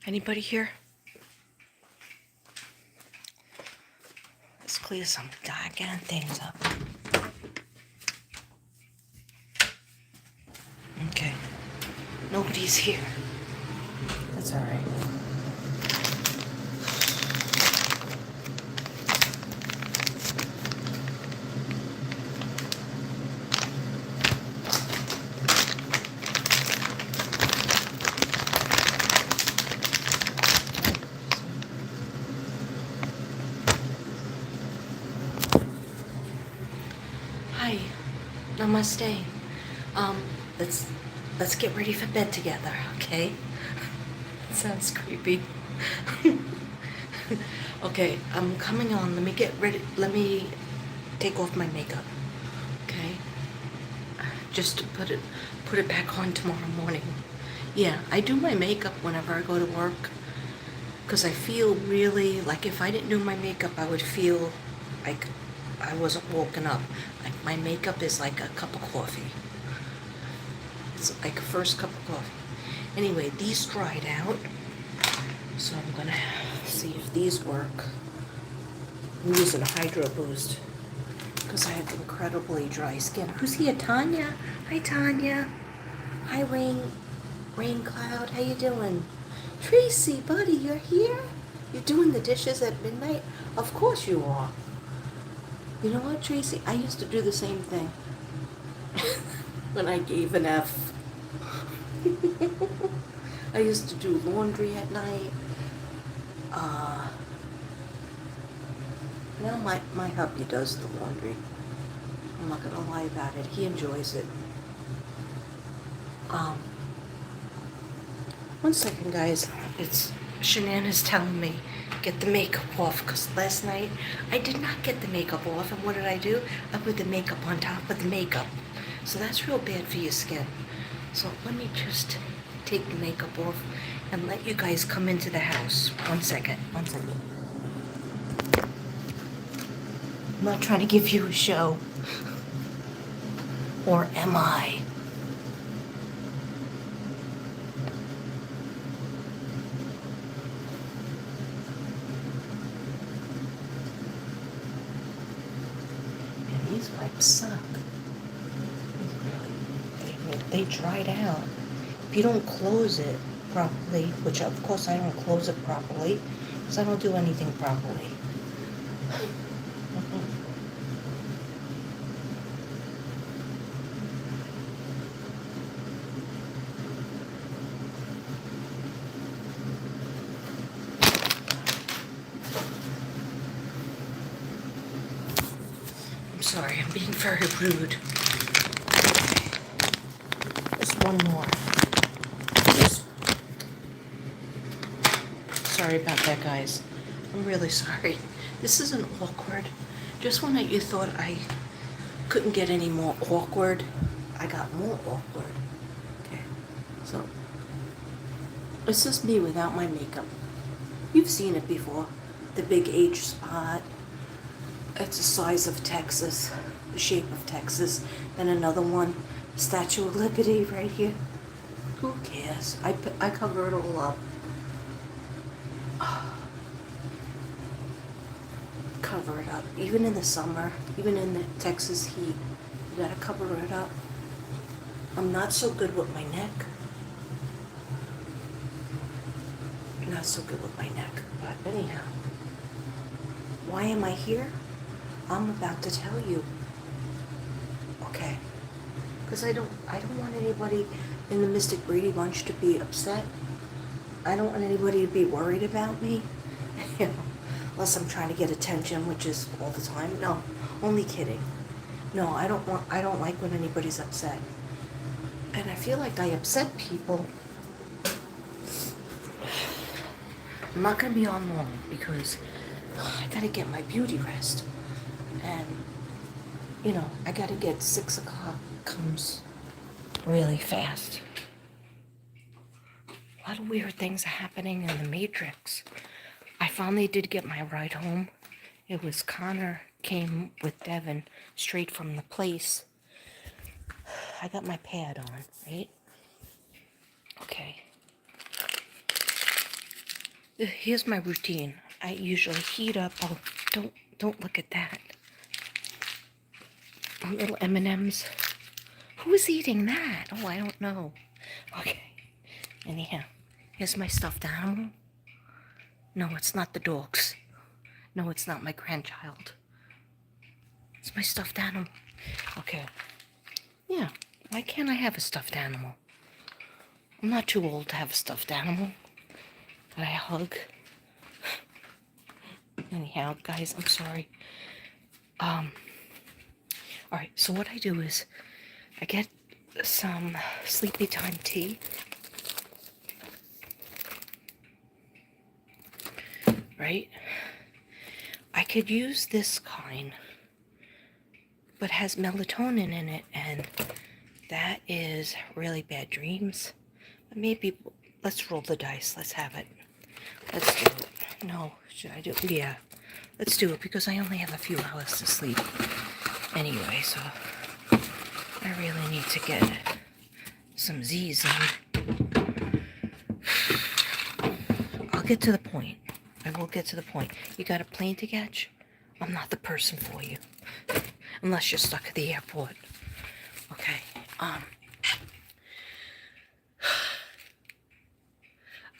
Anybody here? Let's clear some doggone things up. Okay. Nobody's here. That's all right. Hi. Namaste. Um, let's let's get ready for bed together, okay? Sounds creepy. Okay, I'm coming on. Let me get ready. Let me take off my makeup. Okay? Just to put it back on tomorrow morning. Yeah, I do my makeup whenever I go to work because I feel really like if I didn't do my makeup, I would feel like I wasn't woken up. Like my makeup is like a cup of coffee. It's like a first cup of coffee. Anyway, these dried out, so I'm gonna see if these work. I'm using Hydro Boost because I have incredibly dry skin. Who's here? Tanya? Hi, Tanya. Hi, Rain Cloud. How you doing? Tracy, buddy, you're here? You're doing the dishes at midnight? Of course you are. You know what, Tracy? I used to do the same thing when I gave an F. I used to do laundry at night. Now my hubby does the laundry. I'm not gonna lie about it. He enjoys it. One second, guys. It's Shanana's telling me get the makeup off because last night I did not get the makeup off, and what did I do? I put the makeup on top of the makeup. So that's real bad for your skin. So let me just take the makeup off and let you guys come into the house. One second. I'm not trying to give you a show. Or am I? And these wipes suck. They dried out. If you don't close it properly, which of course I don't close it properly, because I don't do anything properly. I'm sorry, I'm being very rude. Just one more. Sorry about that, guys. I'm really sorry. This isn't awkward. Just when you thought I couldn't get any more awkward, I got more awkward. Okay, so this is me without my makeup. You've seen it before. The big H spot. It's the size of Texas, the shape of Texas. Then another one, Statue of Liberty right here. Who cares? I cover it all up. Cover it up. Even in the summer, even in the Texas heat, you gotta cover it up. I'm not so good with my neck. Not so good with my neck, but anyhow. Why am I here? I'm about to tell you. Okay. Because I don't want anybody in the Mystic Brady bunch to be upset. I don't want anybody to be worried about me. Unless I'm trying to get attention, which is all the time. No, only kidding. No, I don't like when anybody's upset. And I feel like I upset people. I'm not going to be on long because I got to get my beauty rest. And, I got to get 6 o'clock comes really fast. A lot of weird things are happening in the Matrix. I finally did get my ride home. It was Connor came with Devin straight from the place. I got my pad on, right? Okay. Here's my routine. I usually heat up. Oh, don't look at that. Little M&Ms. Who's eating that? Oh, I don't know. Okay. Anyhow, here's my stuffed animal. No, it's not the dogs. No, it's not my grandchild. It's my stuffed animal. Okay. Yeah. Why can't I have a stuffed animal? I'm not too old to have a stuffed animal that I hug. Anyhow, guys, I'm sorry. Alright, so what I do is I get some sleepy time tea. Right? I could use this kind, but has melatonin in it, and that is really bad dreams. But maybe, let's roll the dice. Let's have it. Let's do it. No, should I do it? Yeah, let's do it, because I only have a few hours to sleep anyway, so I really need to get some Z's in. I'll get to the point. I will get to the point. You got a plane to catch? I'm not the person for you. Unless you're stuck at the airport. Okay,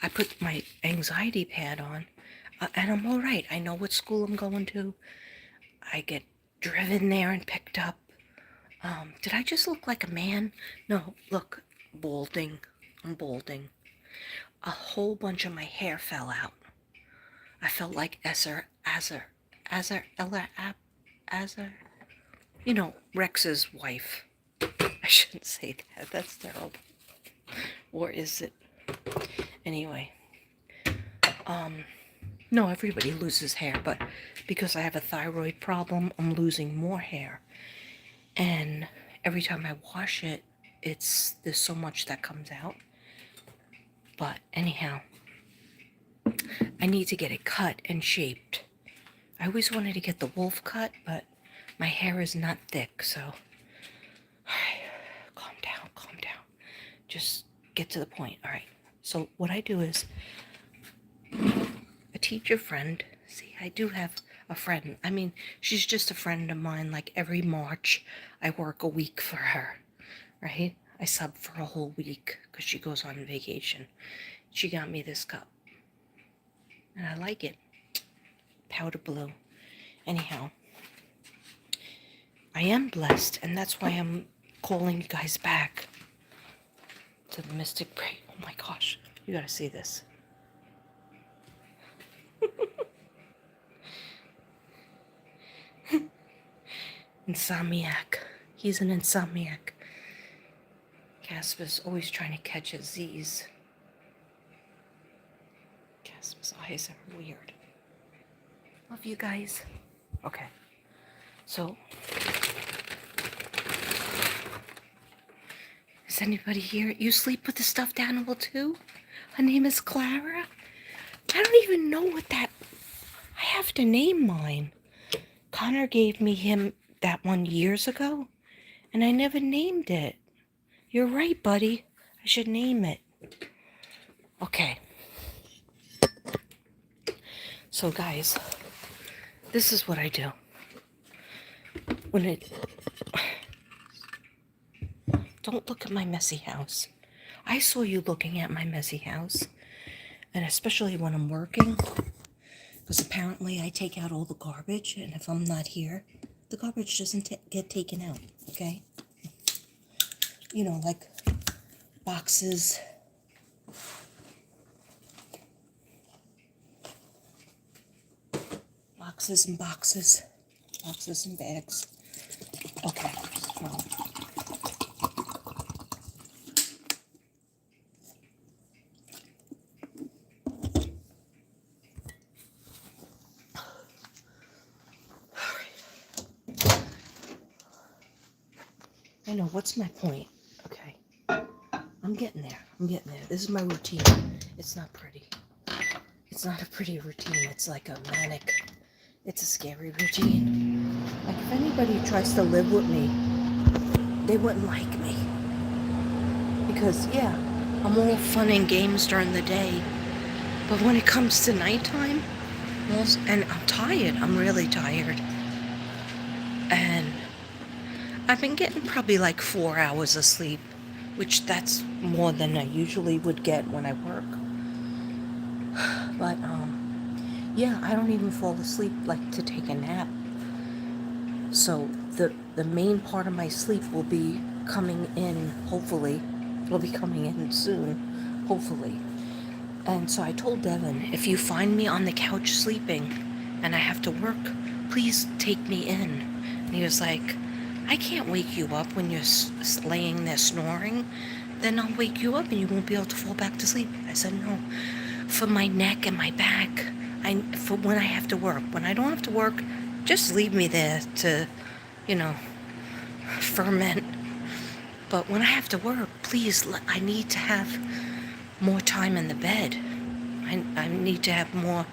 I put my anxiety pad on, and I'm all right. I know what school I'm going to. I get driven there and picked up. Did I just look like a man? No, look, balding. I'm balding. A whole bunch of my hair fell out. I felt like Azar, you know, Rex's wife. I shouldn't say that. That's terrible. Or is it? Anyway. No, everybody loses hair, but because I have a thyroid problem, I'm losing more hair. And every time I wash it, there's so much that comes out. But anyhow, I need to get it cut and shaped. I always wanted to get the wolf cut, but my hair is not thick, so calm down, calm down. Just get to the point. All right. So what I do is a teacher friend. See, I do have a friend. I mean, she's just a friend of mine. Like every March, I work a week for her, right? I sub for a whole week because she goes on vacation. She got me this cup, and I like it. Powder blue. Anyhow, I am blessed, and that's why I'm calling you guys back to the Mystic Braid. Oh my gosh, you gotta see this. Insomniac. He's an insomniac. Casper's always trying to catch his Z's. Casper's eyes are weird. Love you guys. Okay. So, is anybody here? You sleep with the stuffed animal too? Her name is Clara? I don't even know what that... I have to name mine. Connor gave me that one years ago, and I never named it. You're right, buddy. I should name it. Okay. So, guys, this is what I do. Don't look at my messy house. I saw you looking at my messy house, and especially when I'm working, because apparently I take out all the garbage, and if I'm not here, the garbage doesn't get taken out, okay? You know, like boxes, and boxes and bags. Okay, well, I know, what's my point? Okay, I'm getting there. This is my routine. It's not pretty. It's not a pretty routine. It's like a manic, it's a scary routine. Like if anybody tries to live with me, they wouldn't like me. Because, yeah, I'm all fun and games during the day. But when it comes to nighttime, and I'm tired, I'm really tired. And I've been getting probably like 4 hours of sleep, which that's more than I usually would get when I work. But yeah, I don't even fall asleep like to take a nap. So the main part of my sleep will be coming in, hopefully. It'll be coming in soon, hopefully. And so I told Devin, if you find me on the couch sleeping and I have to work, please take me in. And he was like, I can't wake you up when you're laying there snoring. Then I'll wake you up and you won't be able to fall back to sleep. I said, no, for my neck and my back, for when I have to work. When I don't have to work, just leave me there to, you know, ferment. But when I have to work, please, I need to have more time in the bed. I need to have more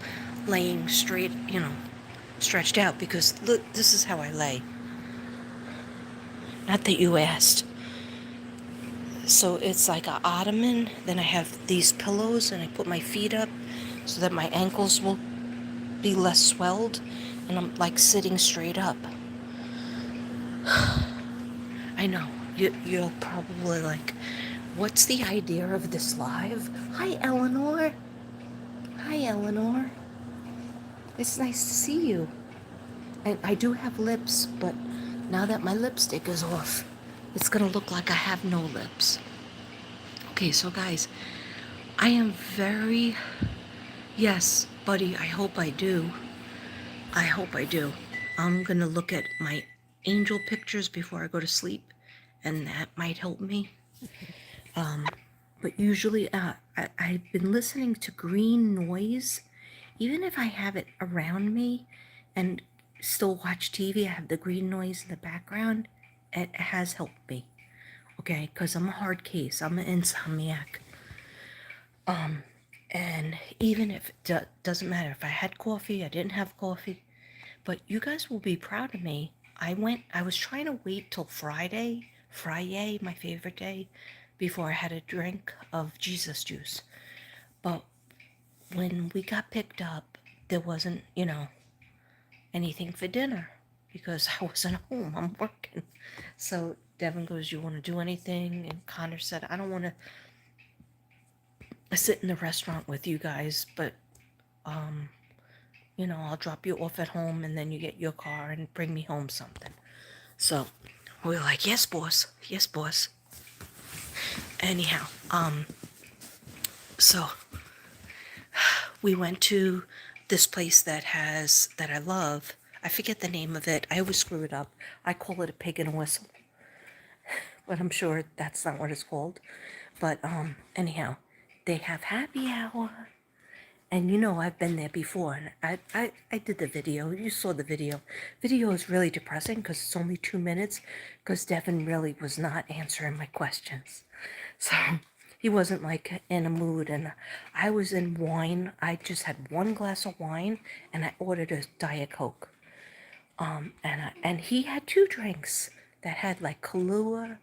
laying straight, stretched out, because look, this is how I lay. Not that you asked. So it's like an ottoman, then I have these pillows and I put my feet up so that my ankles will be less swelled, and I'm like sitting straight up. I know, you're probably like, what's the idea of this live? Hi, Eleanor. Hi, Eleanor. It's nice to see you. And I do have lips, but now that my lipstick is off, it's gonna look like I have no lips. Okay, so guys, I am very, yes, buddy, I hope I do. I hope I do. I'm gonna look at my angel pictures before I go to sleep, and that might help me. But usually, I've been listening to green noise, even if I have it around me and still watch TV, I have the green noise in the background. It has helped me, okay? Because I'm a hard case. I'm an insomniac. And even if it doesn't matter if I had coffee, I didn't have coffee, but you guys will be proud of me. I was trying to wait till Friday, my favorite day, before I had a drink of Jesus juice. But when we got picked up, there wasn't, anything for dinner because I wasn't home. I'm working. So Devin goes, you want to do anything? And Connor said, I don't want to sit in the restaurant with you guys, but, I'll drop you off at home and then you get your car and bring me home something. So we were like, yes, boss. Yes, boss. Anyhow, so we went to this place that I love. I forget the name of it. I always screw it up. I call it a pig and a whistle, but I'm sure that's not what it's called. But anyhow, they have happy hour, and I've been there before, and I did the video. You saw the video. Video is really depressing because it's only 2 minutes, because Devin really was not answering my questions, so he wasn't like in a mood, and I was in wine. I just had one glass of wine, and I ordered a Diet Coke. And he had two drinks that had like Kahlua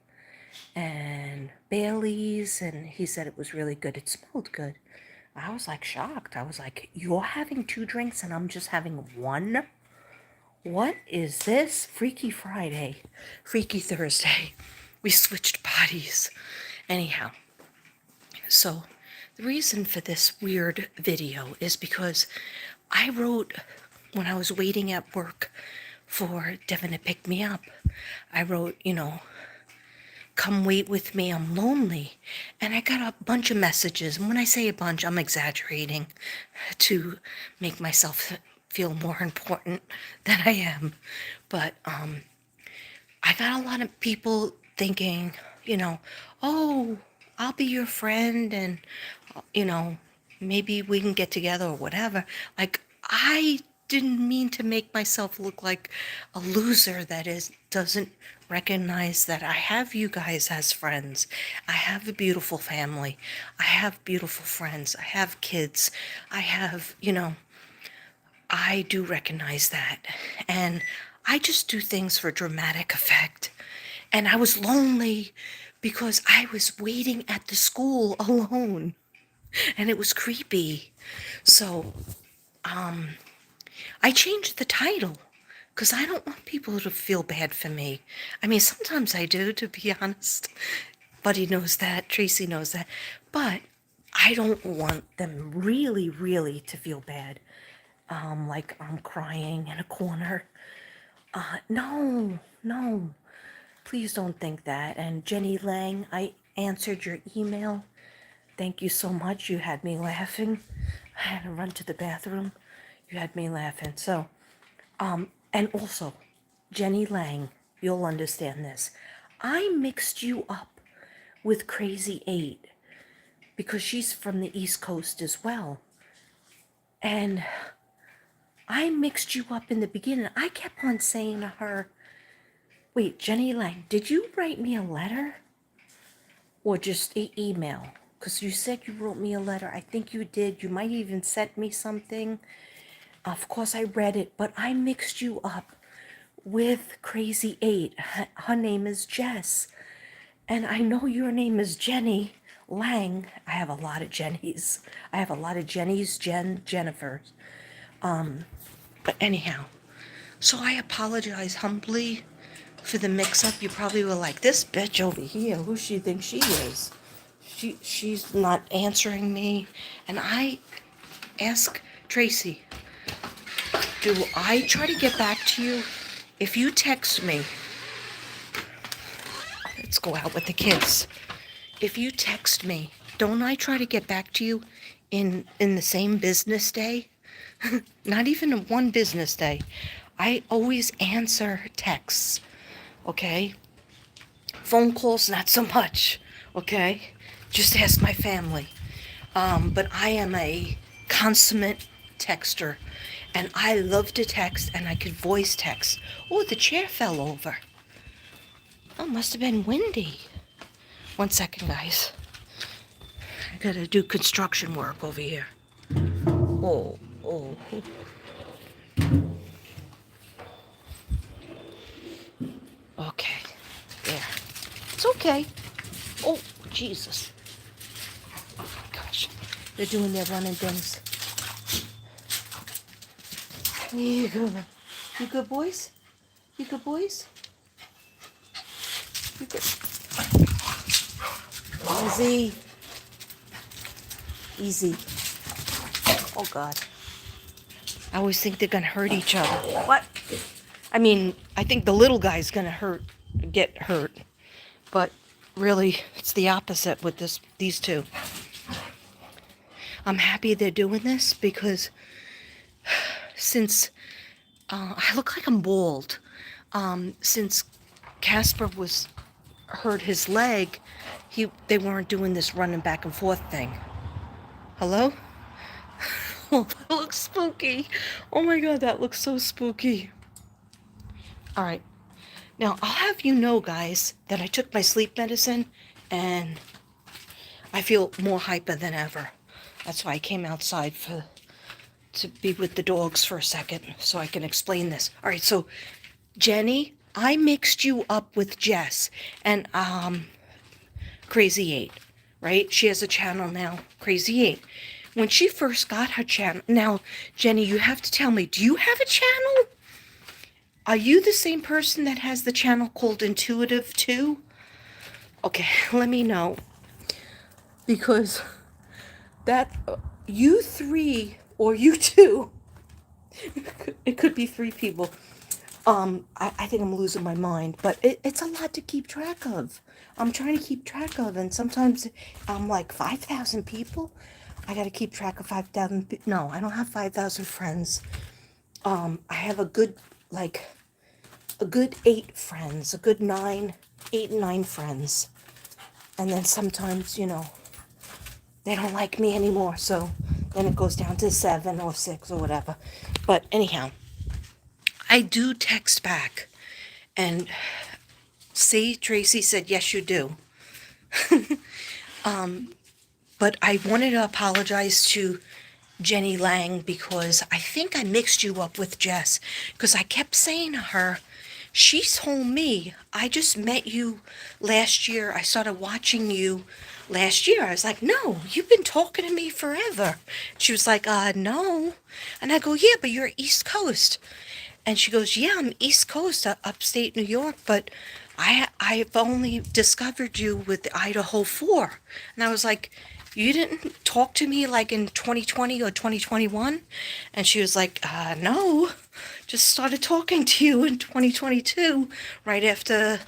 and Bailey's, and he said it was really good. It smelled good. I was like shocked. I was like, you're having two drinks and I'm just having one? What is this? Freaky Friday, Freaky Thursday. We switched bodies. Anyhow, so the reason for this weird video is because I wrote, when I was waiting at work for Devin to pick me up, I wrote, come wait with me, I'm lonely. And I got a bunch of messages. And when I say a bunch, I'm exaggerating to make myself feel more important than I am. But I got a lot of people thinking, oh, I'll be your friend, and, maybe we can get together or whatever. Like, I didn't mean to make myself look like a loser that doesn't recognize that I have you guys as friends. I have a beautiful family. I have beautiful friends. I have kids. I have, I do recognize that. And I just do things for dramatic effect. And I was lonely because I was waiting at the school alone. and it was creepy. So, I changed the title because I don't want people to feel bad for me. I mean, sometimes I do, to be honest. Buddy knows that, Tracy knows that. But I don't want them really, really to feel bad. Like I'm crying in a corner. No, no. Please don't think that. And Jenny Lang, I answered your email. Thank you so much. You had me laughing. I had to run to the bathroom. You had me laughing. So, and also, Jenny Lang, you'll understand this. I mixed you up with Crazy 8 because she's from the East Coast as well. And I mixed you up in the beginning. I kept on saying to her, wait, Jenny Lang, did you write me a letter? Or just an email? Because you said you wrote me a letter. I think you did. You might even sent me something. Of course, I read it, but I mixed you up with Crazy 8. Her name is Jess. And I know your name is Jenny Lang. I have a lot of Jennys. I have a lot of Jennys, Jennifers. But anyhow, so I apologize humbly for the mix-up. You probably were like, this bitch over here, who she thinks she is? She's not answering me. And I ask Tracy, do I try to get back to you? If you text me, let's go out with the kids. If you text me, don't I try to get back to you in the same business day? Not even one business day. I always answer texts, okay? Phone calls, not so much, okay? Just ask my family. But I am a consummate texter, and I love to text, and I could voice text. Oh, the chair fell over. Oh, must have been windy. 1 second, guys. I gotta do construction work over here. Oh, oh. Okay, there. It's okay. Oh, Jesus. Oh my gosh. They're doing their running things. You good? You good, boys? You good, boys? You good? Easy. Easy. Oh, God. I always think they're gonna hurt each other. What? I mean, I think the little guy's gonna get hurt. But really, it's the opposite with these two. I'm happy they're doing this because since I look like I'm bald, since Casper hurt his leg, they weren't doing this running back and forth thing. Hello? Oh, that looks spooky. Oh my God, that looks so spooky. All right. Now, I'll have you know, guys, that I took my sleep medicine and I feel more hyper than ever. That's why I came outside to be with the dogs for a second so I can explain this. All right, so Jenny, I mixed you up with Jess and Crazy 8, right? She has a channel now, Crazy 8. When she first got her channel, now, Jenny, you have to tell me, do you have a channel? Are you the same person that has the channel called Intuitive too? Okay, let me know. Because that, you three, or you two, it could be 3 people. I think I'm losing my mind, but it's a lot to keep track of. I'm trying to keep track of, and sometimes I'm like 5,000 people. I got to keep track of 5,000. No, I don't have 5,000 friends. I have a good 8 friends, a good 8 and 9 friends. And then sometimes, they don't like me anymore, so then it goes down to 7 or 6 or whatever. But anyhow, I do text back. And see, Tracy said, yes, you do. But I wanted to apologize to Jenny Lang because I think I mixed you up with Jess. Because I kept saying to her, She told me, I just met you last year. I started watching you last year. I was like, no, you've been talking to me forever. She was like, no. And I go, yeah, but you're East Coast. And she goes, yeah, I'm East Coast, upstate New York, but I've only discovered you with the Idaho 4. And I was like, you didn't talk to me like in 2020 or 2021? And she was like, no, just started talking to you in 2022, right after,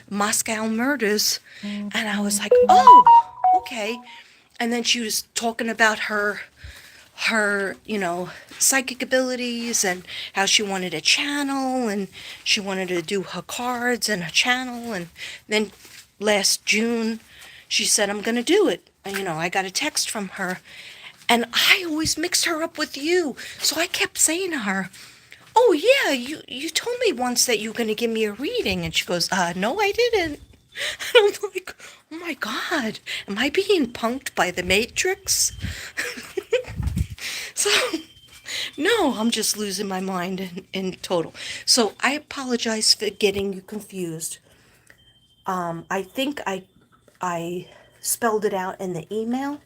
Moscow murders. And I was like, oh, okay. And then she was talking about her, psychic abilities and how she wanted a channel and she wanted to do her cards and her channel. And then last June, she said, I'm going to do it. And, I got a text from her and I always mixed her up with you. So I kept saying to her, oh, yeah, you told me once that you were going to give me a reading. And she goes, no, I didn't. And I'm like, oh my God, am I being punked by the Matrix? So, no, I'm just losing my mind in total. So I apologize for getting you confused. I think I spelled it out in the email.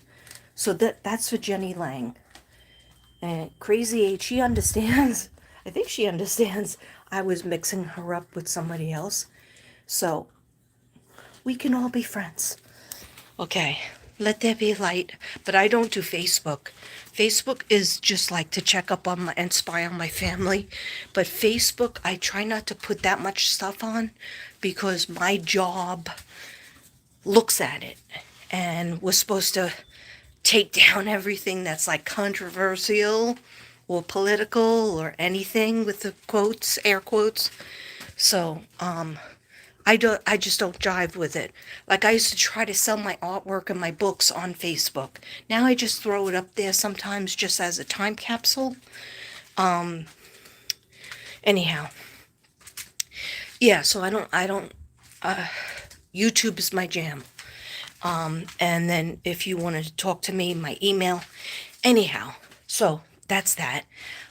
So that's for Jenny Lang. And Crazy Eight, she understands. I think she understands I was mixing her up with somebody else. So we can all be friends. Okay, let there be light. But I don't do Facebook. Facebook is just like to check up on and spy on my family. But Facebook, I try not to put that much stuff on because my job looks at it. And we're supposed to take down everything that's like controversial or political or anything with the quotes, air quotes. So, I just don't jive with it. Like I used to try to sell my artwork and my books on Facebook. Now I just throw it up there sometimes just as a time capsule. Anyhow. Yeah, so YouTube is my jam. And then if you wanted to talk to me, my email. Anyhow, so that's that.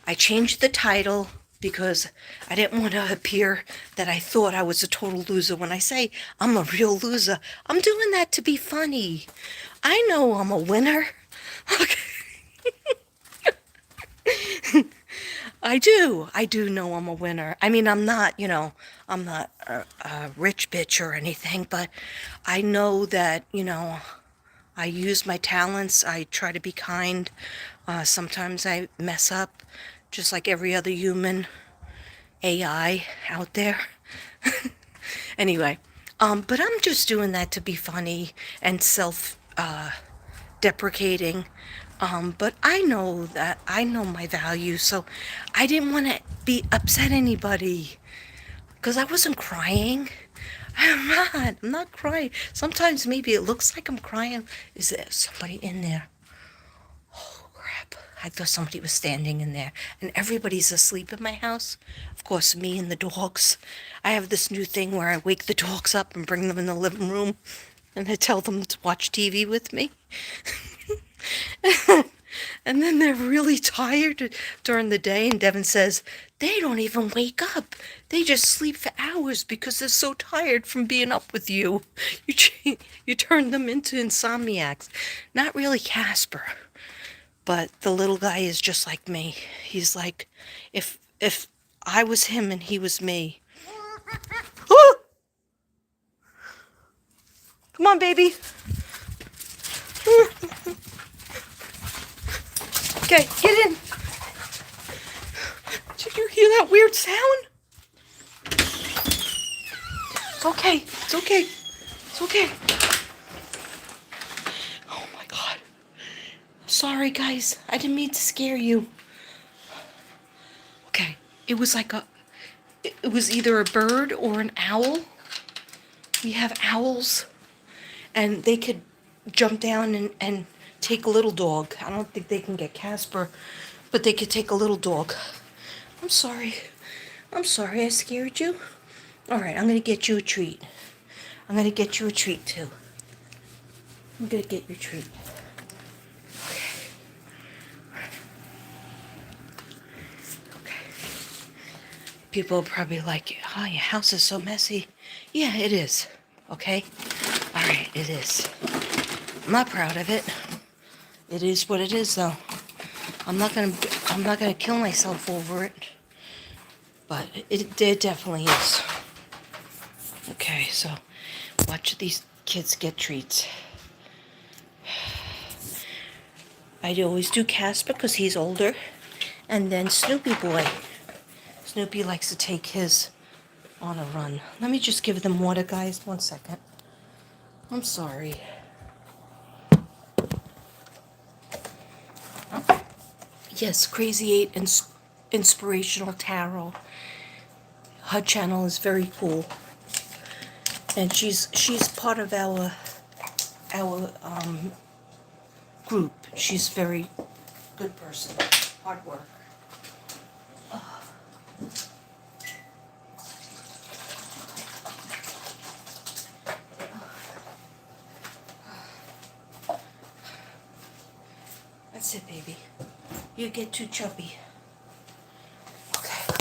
I changed the title because I didn't want to appear that I thought I was a total loser. When I say I'm a real loser, I'm doing that to be funny. I know I'm a winner. Okay. I do know I'm a winner. I mean, I'm not, I'm not a rich bitch or anything, but I know that, I use my talents. I try to be kind. Sometimes I mess up, just like every other human AI out there. Anyway, but I'm just doing that to be funny and deprecating. But I know that I know my value, so I didn't want to be upset anybody because I wasn't crying. I'm not crying. Sometimes maybe it looks like I'm crying. Is there somebody in there? Oh, crap. I thought somebody was standing in there. And everybody's asleep in my house. Of course, me and the dogs. I have this new thing where I wake the dogs up and bring them in the living room. And I tell them to watch TV with me. And then they're really tired during the day. And Devin says, they don't even wake up. They just sleep for hours because they're so tired from being up with you. You turn them into insomniacs. Not really Casper, but the little guy is just like me. He's like, if I was him and he was me. Oh! Come on, baby. Okay, get in. Did you hear that weird sound? It's okay. It's okay. It's okay. Oh my God. Sorry, guys. I didn't mean to scare you. Okay. It was like it was either a bird or an owl. We have owls. And they could jump down and take a little dog. I don't think they can get Casper, but they could take a little dog. I'm sorry. I'm sorry I scared you. All right, I'm going to get you a treat. I'm going to get you a treat, too. I'm going to get you a treat. Okay. Okay. People are probably like, oh, your house is so messy. Yeah, it is. Okay? All right, it is. I'm not proud of it. It is what it is, though. I'm not gonna kill myself over it. But it definitely is. Okay, so watch these kids get treats. I always do Casper because he's older. And then Snoopy Boy. Snoopy likes to take his on a run. Let me just give them water, guys. 1 second. I'm sorry. Yes, Crazy 8 Inspirational Tarot. Her channel is very cool. And she's part of our group. She's a very good person. Hard work. That's it, baby. You get too chubby. Okay.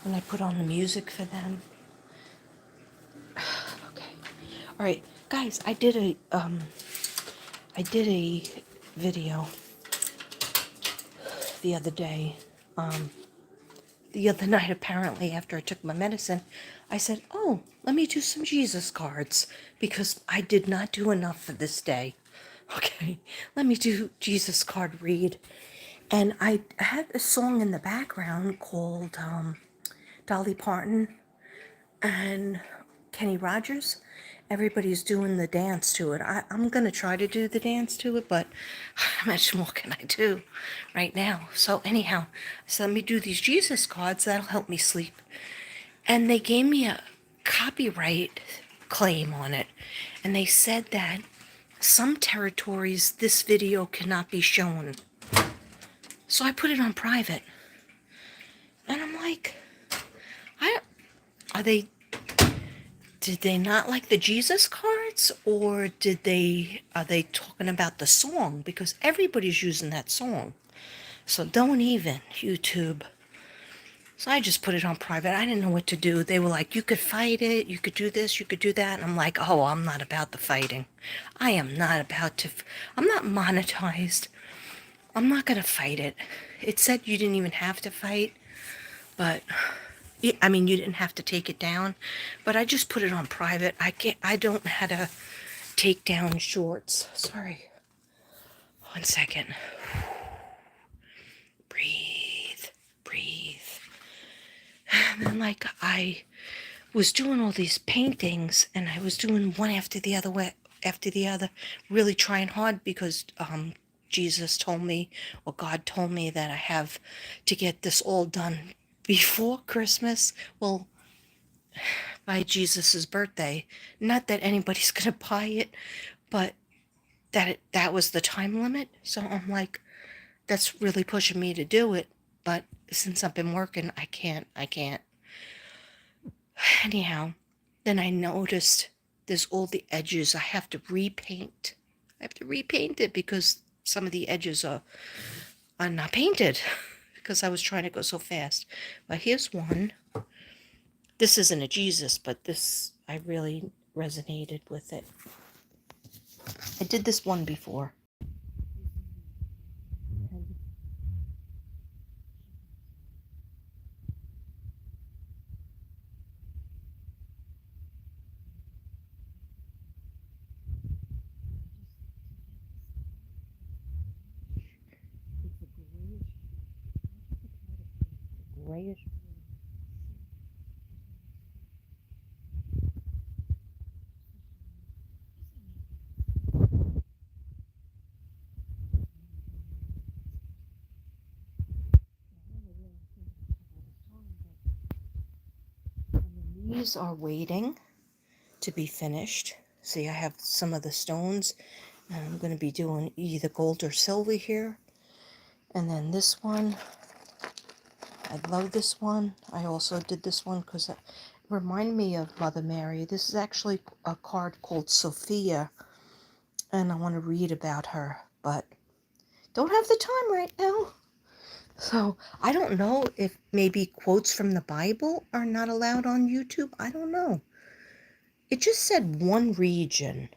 When I put on the music for them. Okay. All right, guys. I did a video the other day. The other night, apparently, after I took my medicine, I said, "Oh, let me do some Jesus cards because I did not do enough for this day." Okay, let me do Jesus card read. And I had a song in the background called Dolly Parton and Kenny Rogers. Everybody's doing the dance to it. I'm going to try to do the dance to it, but how much more can I do right now? So anyhow, so let me do these Jesus cards. That'll help me sleep. And they gave me a copyright claim on it. And they said that some territories this video cannot be shown. So I put it on private. And I'm like, did they not like the Jesus cards, or are they talking about the song? Because everybody's using that song. So don't even, YouTube. So I just put it on private. I didn't know what to do. They were like, you could fight it, you could do this, you could do that. And I'm like, oh, I'm not about the fighting. I am not about to, I'm not monetized. I'm not going to fight it. It said you didn't even have to fight, but I mean, you didn't have to take it down, but I just put it on private. I don't know how to take down shorts. Sorry. 1 second. Breathe, breathe. And then, like, I was doing all these paintings, and I was doing one after the other, really trying hard because Jesus told me, or God told me, that I have to get this all done before Christmas. Well, by Jesus's birthday. Not that anybody's gonna buy it, but that was the time limit. So I'm like, that's really pushing me to do it. But since I've been working, I can't. Anyhow, then I noticed there's all the edges I have to repaint. I have to repaint it because some of the edges are not painted because I was trying to go so fast. But here's one. This isn't a Jesus, but this, I really resonated with it. I did this one before. Grayish. These are waiting to be finished. See, I have some of the stones, and I'm going to be doing either gold or silver here. And then this one, I love this one. I also did this one because it reminded me of Mother Mary. This is actually a card called Sophia, and I want to read about her, but don't have the time right now. So I don't know if maybe quotes from the Bible are not allowed on YouTube. I don't know. It just said one region.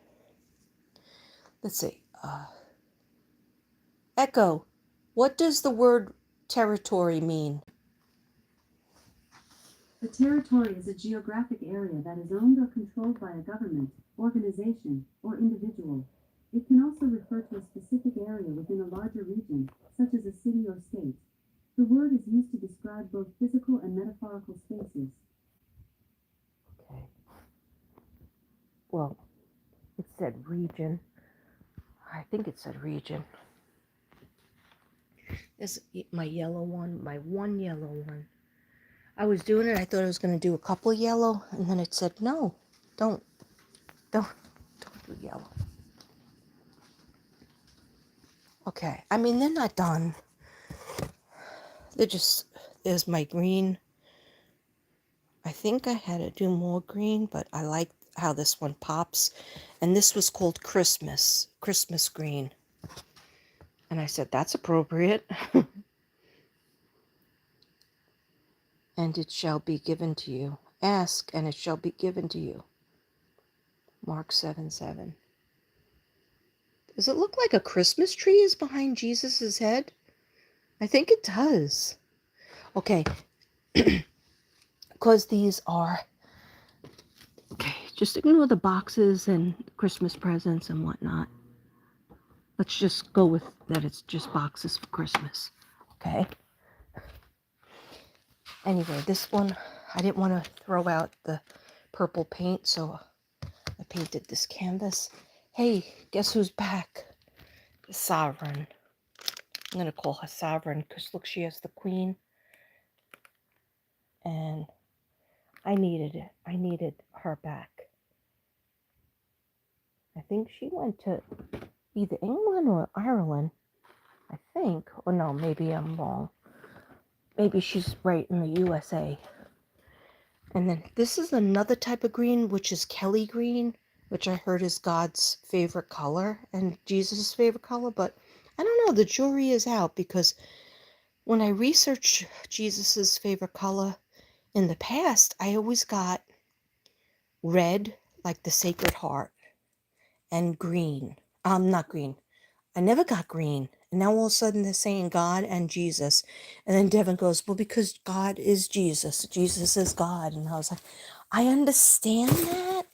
Let's see. Echo, what does the word territory mean? A territory is a geographic area that is owned or controlled by a government, organization, or individual. It can also refer to a specific area within a larger region, such as a city or state. The word is used to describe both physical and metaphorical spaces. Okay. Well, it said region. I think it said region. This is my yellow one, my one yellow one. I was doing it, I thought I was going to do a couple yellow, and then it said, no, don't do yellow. Okay, I mean, they're not done. There's my green. I think I had to do more green, but I like how this one pops. And this was called Christmas green. And I said, that's appropriate. And it shall be given to you. Ask, and it shall be given to you. Mark 7:7. Does it look like a Christmas tree is behind Jesus's head? I think it does. Okay. Because these are... Okay, just ignore the boxes and Christmas presents and whatnot. Let's just go with that it's just boxes for Christmas. Okay? Anyway, this one, I didn't want to throw out the purple paint, so I painted this canvas. Hey, guess who's back? The Sovereign. I'm going to call her Sovereign because look, she has the Queen. And I needed it. I needed her back. I think she went to either England or Ireland. I think. Or no, maybe I'm wrong. Maybe she's right in the USA. And then this is another type of green, which is Kelly green, which I heard is God's favorite color and Jesus' favorite color. But I don't know, the jury is out because when I researched Jesus' favorite color in the past, I always got red, like the Sacred Heart, and green. Not green. I never got green. And now all of a sudden they're saying God and Jesus. And then Devin goes, well, because God is Jesus. Jesus is God. And I was like, I understand that.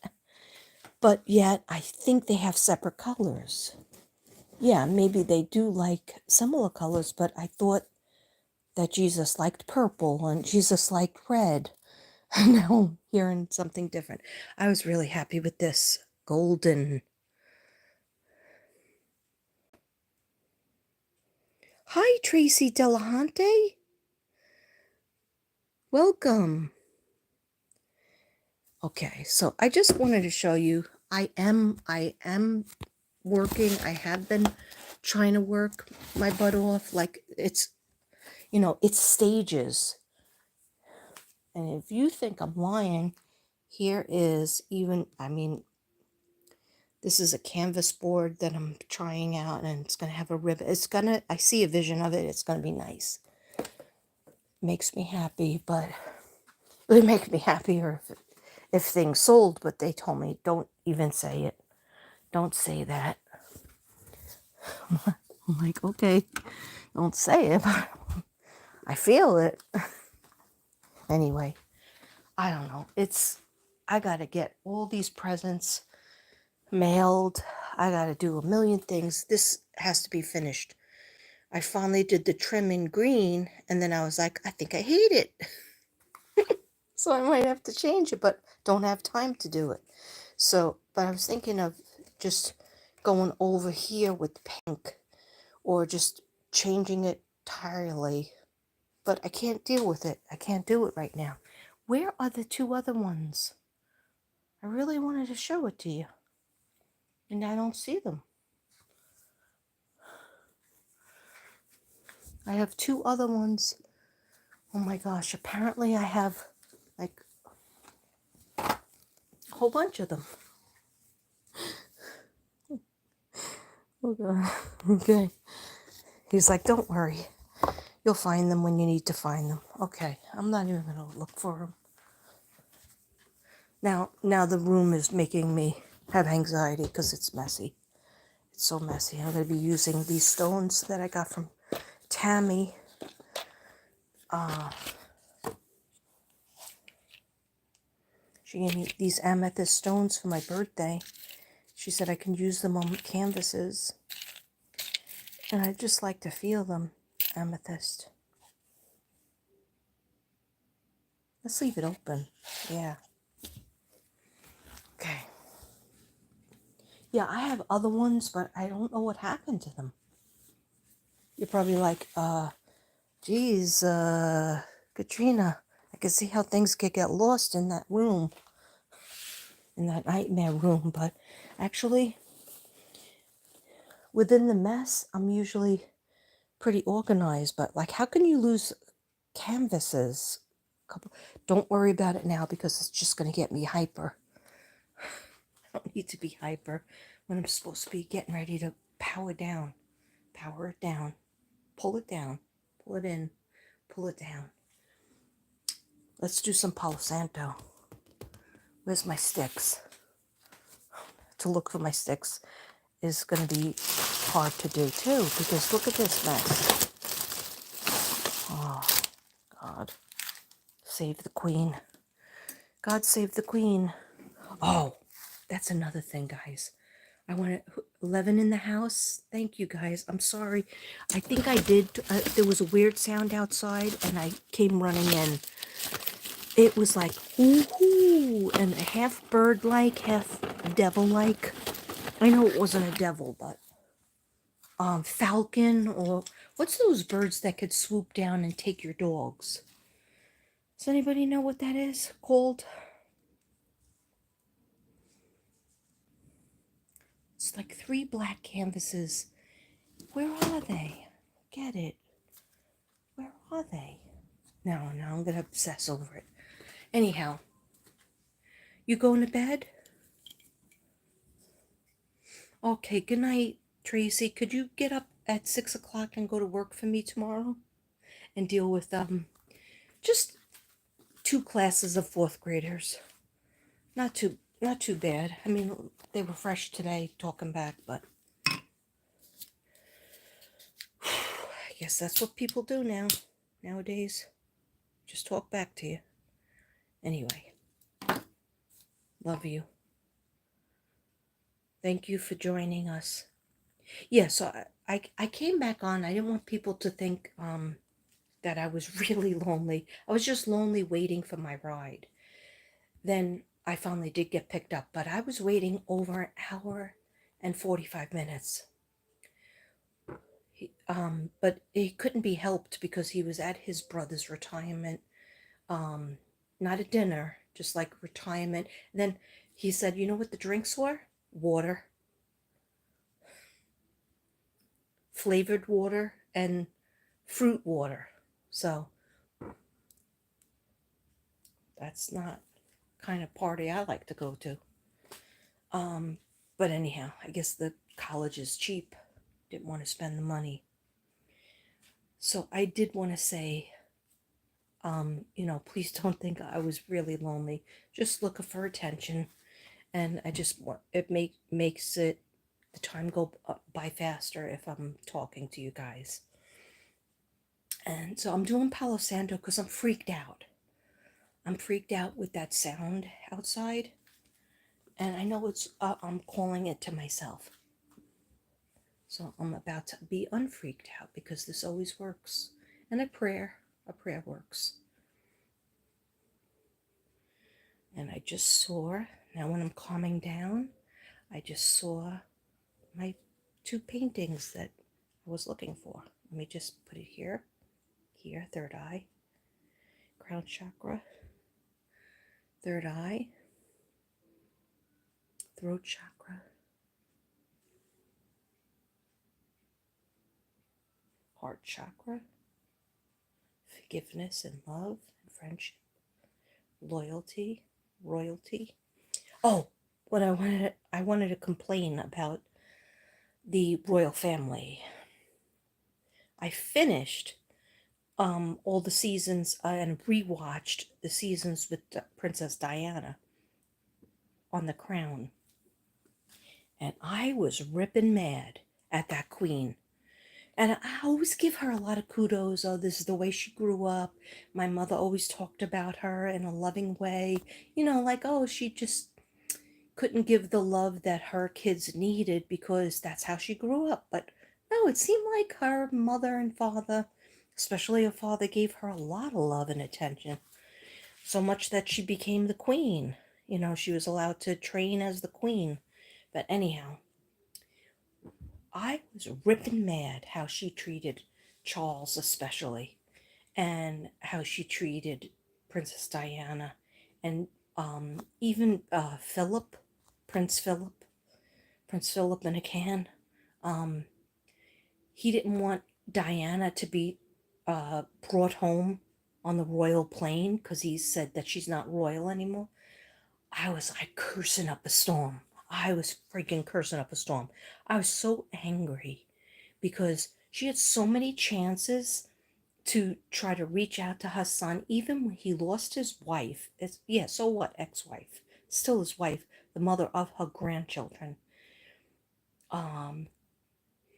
But yet I think they have separate colors. Yeah, maybe they do like similar colors, but I thought that Jesus liked purple and Jesus liked red. And now I'm hearing something different. I was really happy with this golden. Hi, Tracy Delahante. Welcome. Okay, so I just wanted to show you, I am working. I have been trying to work my butt off. Like it's, it's stages. And if you think I'm lying, here is even, this is a canvas board that I'm trying out and it's going to have a ribbon. I see a vision of it. It's going to be nice. Makes me happy, but it would make me happier if things sold, but they told me, don't even say it. Don't say that. I'm like, okay, don't say it, but I feel it. Anyway, I don't know. I got to get all these presents mailed. I got to do a million things. This has to be finished. I finally did the trim in green, and then I was like, I think I hate it. So I might have to change it, but don't have time to do it. So, but I was thinking of just going over here with pink or just changing it entirely. But I can't deal with it. I can't do it right now. Where are the two other ones? I really wanted to show it to you. And I don't see them. I have two other ones. Oh my gosh, apparently I have like a whole bunch of them. Oh God. Okay. He's like, don't worry. You'll find them when you need to find them. Okay, I'm not even going to look for them. Now the room is making me have anxiety because it's messy. It's so messy. I'm going to be using these stones that I got from Tammy. She gave me these amethyst stones for my birthday. She said I can use them on canvases. And I just like to feel them. Amethyst. Let's leave it open. Yeah. Okay. Yeah, I have other ones, but I don't know what happened to them. You're probably like, geez, Katrina, I can see how things could get lost in that room, in that nightmare room. But actually, within the mess, I'm usually pretty organized. But like, how can you lose canvases? Don't worry about it now because it's just going to get me hyper. I don't need to be hyper when I'm supposed to be getting ready to power down. Power it down. Pull it down. Pull it in. Pull it down. Let's do some Palo Santo. Where's my sticks? To look for my sticks is going to be hard to do too, because look at this mess. Oh, God. Save the queen. God save the queen. Oh, that's another thing, guys. I want 11 in the house. Thank you, guys. I'm sorry. I think I did. There was a weird sound outside, and I came running in. It was like, ooh, and half bird-like, half devil-like. I know it wasn't a devil, but falcon, or what's those birds that could swoop down and take your dogs? Does anybody know what that is called? It's like 3 black canvases. Where are they? Get it. Where are they? No, I'm going to obsess over it. Anyhow, you going to bed? Okay, good night, Tracy. Could you get up at 6 o'clock and go to work for me tomorrow? And deal with just 2 classes of 4th graders. Not too bad. I mean, they were fresh today talking back, but I guess that's what people do nowadays. Just talk back to you. Anyway, love you. Thank you for joining us. Yeah, so I came back on. I didn't want people to think that I was really lonely. I was just lonely waiting for my ride. Then I finally did get picked up, but I was waiting over an hour and 45 minutes. But it couldn't be helped because he was at his brother's retirement, not a dinner, just like retirement. And then he said, you know what the drinks were? Water. Flavored water and fruit water. So that's not kind of party I like to go to. But anyhow, I guess the college is cheap. Didn't want to spend the money. So I did want to say, please don't think I was really lonely. Just looking for attention. And I just want, it makes it, the time go by faster if I'm talking to you guys. And so I'm doing Palo Santo because I'm freaked out. I'm freaked out with that sound outside. And I know I'm calling it to myself. So I'm about to be unfreaked out because this always works. And a prayer works. And I just saw, now when I'm calming down, I just saw my 2 paintings that I was looking for. Let me just put it here, third eye, crown chakra, third eye, throat chakra, heart chakra, forgiveness and love and friendship, loyalty, royalty. Oh, what I wanted to complain about the royal family. I finished all the seasons and rewatched the seasons with Princess Diana on The Crown. And I was ripping mad at that queen. And I always give her a lot of kudos. Oh, this is the way she grew up. My mother always talked about her in a loving way. Like, oh, she just couldn't give the love that her kids needed because that's how she grew up. But no, it seemed like her mother and father, especially her father, gave her a lot of love and attention. So much that she became the queen. She was allowed to train as the queen. But anyhow, I was ripping mad how she treated Charles, especially, and how she treated Princess Diana, and even Philip, Prince Philip, Prince Philip in a can. Um, he didn't want Diana to be brought home on the royal plane because he said that she's not royal anymore. I was like cursing up a storm. I was freaking cursing up a storm. I was so angry because she had so many chances to try to reach out to her son, even when he lost his wife. Yeah, so what, ex-wife, still his wife, the mother of her grandchildren. Um,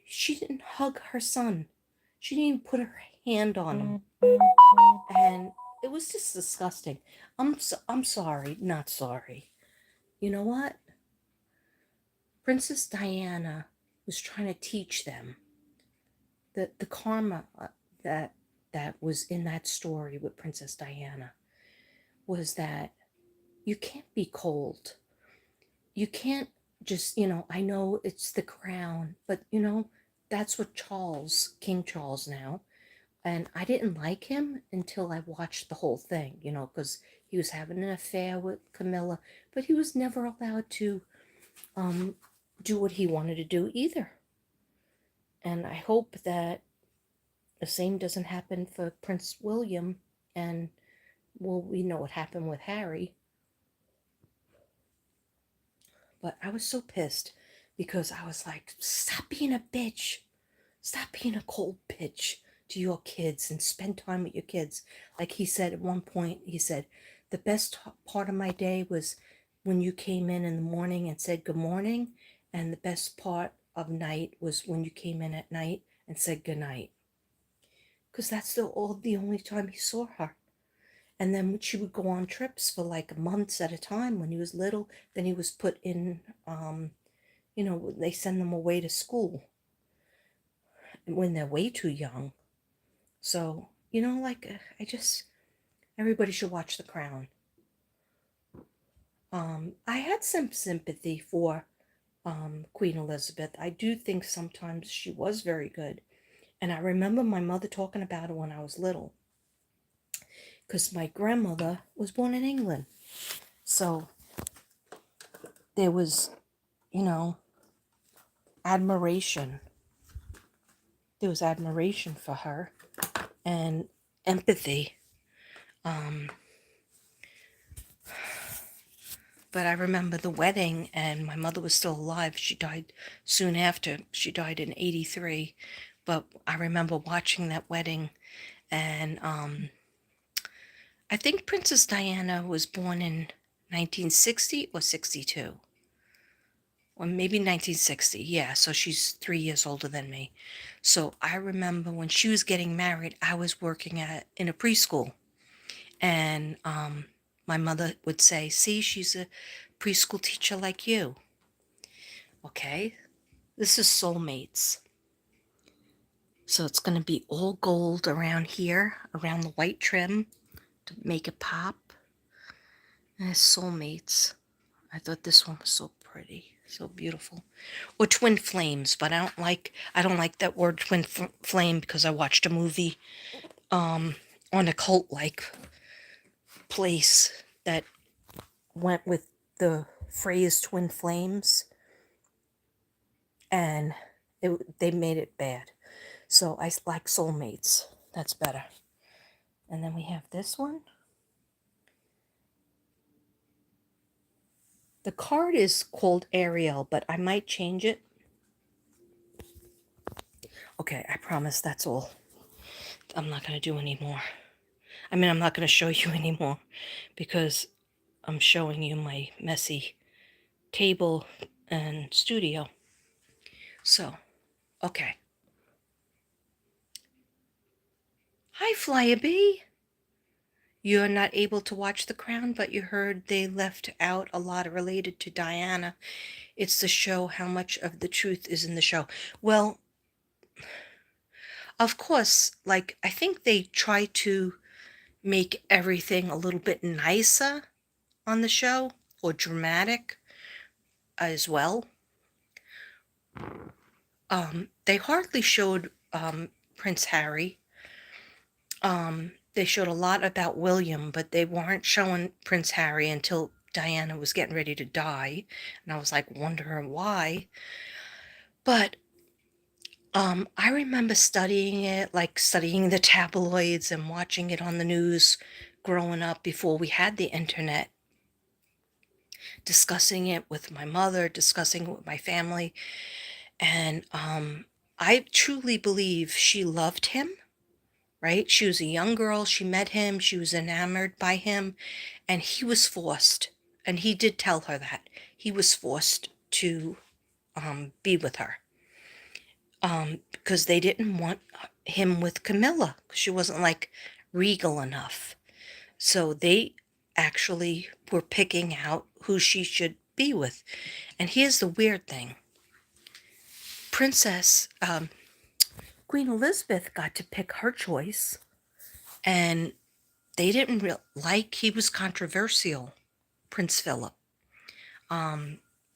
she didn't hug her son. She didn't even put her hand on him, and it was just disgusting. I'm sorry, not sorry. You know what? Princess Diana was trying to teach them the karma that that was in that story with Princess Diana was that you can't be cold. You can't just, I know it's the crown, but that's what King Charles now. And I didn't like him until I watched the whole thing, because he was having an affair with Camilla, but he was never allowed to um, do what he wanted to do either. And I hope that the same doesn't happen for Prince William. And, well, we know what happened with Harry. But I was so pissed because I was like, stop being a bitch. Stop being a cold bitch to your kids and spend time with your kids. Like he said at one point, he said, the best part of my day was when you came in the morning and said good morning. And the best part of night was when you came in at night and said good night. Because that's the only time he saw her. And then she would go on trips for like months at a time when he was little. Then he was put in, they send them away to school when they're way too young. So, everybody should watch The Crown. I had some sympathy for Queen Elizabeth. I do think sometimes she was very good. And I remember my mother talking about it when I was little. Because my grandmother was born in England. So there was, you know, admiration. There was admiration for her and empathy. Um, but I remember the wedding, and my mother was still alive. She died soon after. She died in 83. But I remember watching that wedding, and I think Princess Diana was born in 1960 or 62. Or maybe 1960. Yeah, so she's 3 years older than me. So I remember when she was getting married, I was working in a preschool. And my mother would say, see, she's a preschool teacher like you. Okay, this is Soulmates. So it's going to be all gold around here, around the white trim to make it pop. And it's Soulmates. I thought this one was so pretty, so beautiful. Or twin flames, but I don't like that word twin flame because I watched a movie on a cult like place that went with the phrase twin flames, and they made it bad. So I like Soulmates. That's better. And then we have this one. The card is called Ariel, but I might change it. Okay, I promise that's all. I'm not going to do anymore. I mean, I'm not going to show you anymore because I'm showing you my messy table and studio. So, okay. Hi, Flyaby. You're not able to watch The Crown, but you heard they left out a lot related to Diana. It's the show, how much of the truth is in the show. Well, of course, like, I think they try to make everything a little bit nicer on the show, or dramatic as well. They hardly showed Prince Harry. They showed a lot about William, but they weren't showing Prince Harry until Diana was getting ready to die. And I was like wondering why. But I remember studying it, like studying the tabloids and watching it on the news growing up before we had the internet, discussing it with my mother, discussing it with my family. And I truly believe she loved him, right? She was a young girl. She met him. She was enamored by him. And he was forced. And he did tell her that. He was forced to be with her. Because they didn't want him with Camilla. She wasn't like regal enough. So they actually were picking out who she should be with. And here's the weird thing. Princess Queen Elizabeth got to pick her choice, and they didn't like he was controversial, Prince Philip.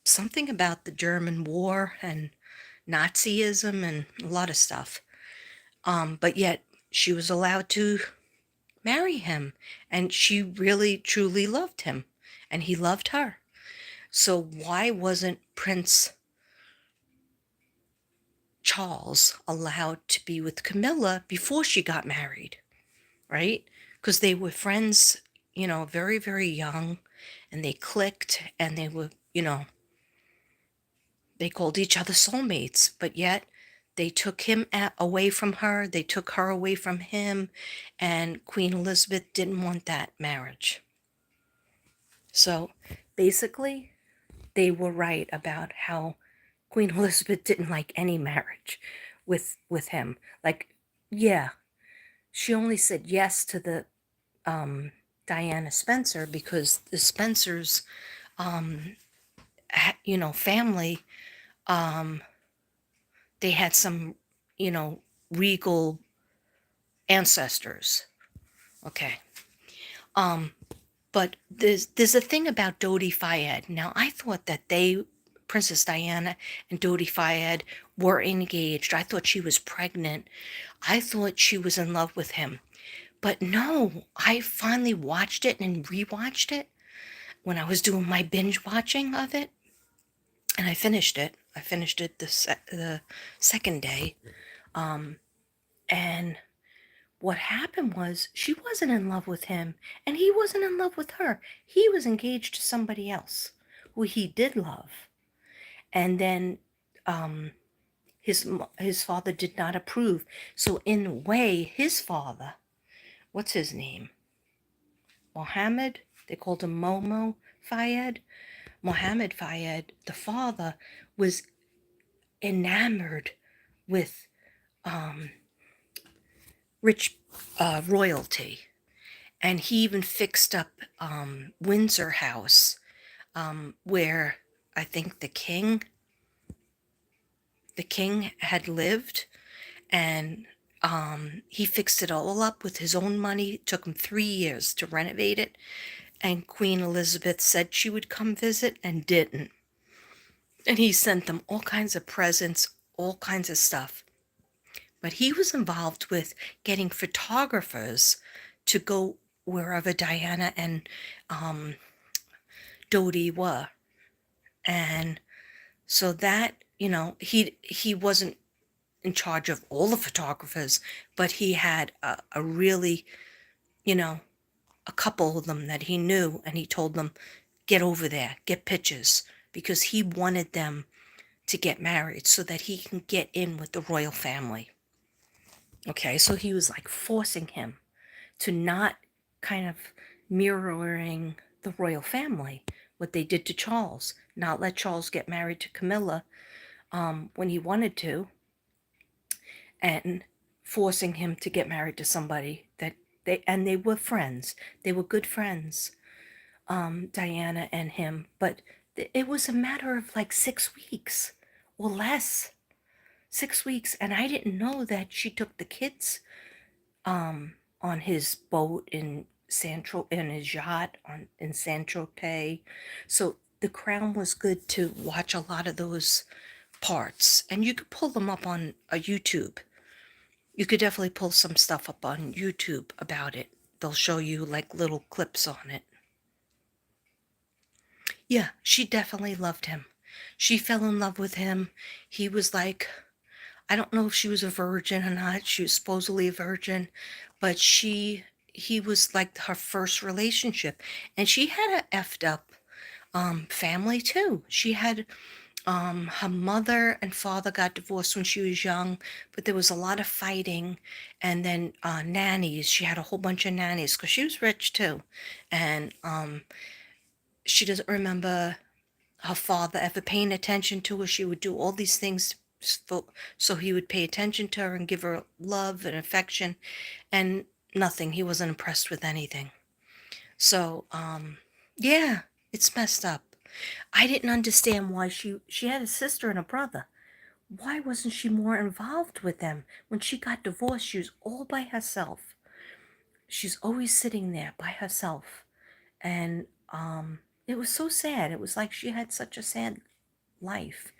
Something about the German War and Nazism and a lot of stuff. But yet she was allowed to marry him, and she really truly loved him, and he loved her. So why wasn't Prince Charles allowed to be with Camilla before she got married, right? Because they were friends, very, very young, and they clicked, and they were, they called each other soulmates, but yet they took him away from her, they took her away from him, and Queen Elizabeth didn't want that marriage. So basically, they were right about how Queen Elizabeth didn't like any marriage with him. Like, yeah, she only said yes to the Diana Spencer because the Spencers, family, they had some, regal ancestors. Okay. But there's a thing about Dodi Fayed. Now, I thought that Princess Diana and Dodi Fayed were engaged. I thought she was pregnant. I thought she was in love with him. But no, I finally watched it and rewatched it when I was doing my binge watching of it. And I finished it. I finished it the second day. And what happened was she wasn't in love with him, and he wasn't in love with her. He was engaged to somebody else who he did love. And then his father did not approve. So in a way, his father, what's his name? Mohammed? They called him Momo Fayed. Mohammed Fayed, the father, was enamored with rich royalty. And he even fixed up Windsor House, where I think the king had lived, and he fixed it all up with his own money. It took him 3 years to renovate it, and Queen Elizabeth said she would come visit and didn't. And he sent them all kinds of presents, all kinds of stuff. But he was involved with getting photographers to go wherever Diana and Dodi were. And so that, he wasn't in charge of all the photographers, but he had a really, a couple of them that he knew, and he told them, get over there, get pictures, because he wanted them to get married so that he can get in with the royal family. Okay, so he was like forcing him to not kind of mirroring the royal family, what they did to Charles, not let Charles get married to Camilla when he wanted to, and forcing him to get married to somebody that they were friends. They were good friends, Diana and him, but it was a matter of like 6 weeks or less. 6 weeks, and I didn't know that she took the kids on his boat in his yacht in San Tropez. So the Crown was good to watch a lot of those parts, and you could pull them up on a YouTube. You could definitely pull some stuff up on YouTube about it. They'll show you like little clips on it. Yeah, she definitely loved him. She fell in love with him. He was like, I don't know if she was a virgin or not. She was supposedly a virgin, but he was like her first relationship. And she had a effed up family too. She had her mother and father got divorced when she was young, but there was a lot of fighting. And then nannies. She had a whole bunch of nannies because she was rich too. And she doesn't remember her father ever paying attention to her. She would do all these things so he would pay attention to her and give her love and affection, and nothing. He wasn't impressed with anything. So, yeah, it's messed up. I didn't understand why she had a sister and a brother. Why wasn't she more involved with them? When she got divorced, she was all by herself. She's always sitting there by herself. And it was so sad. It was like she had such a sad life.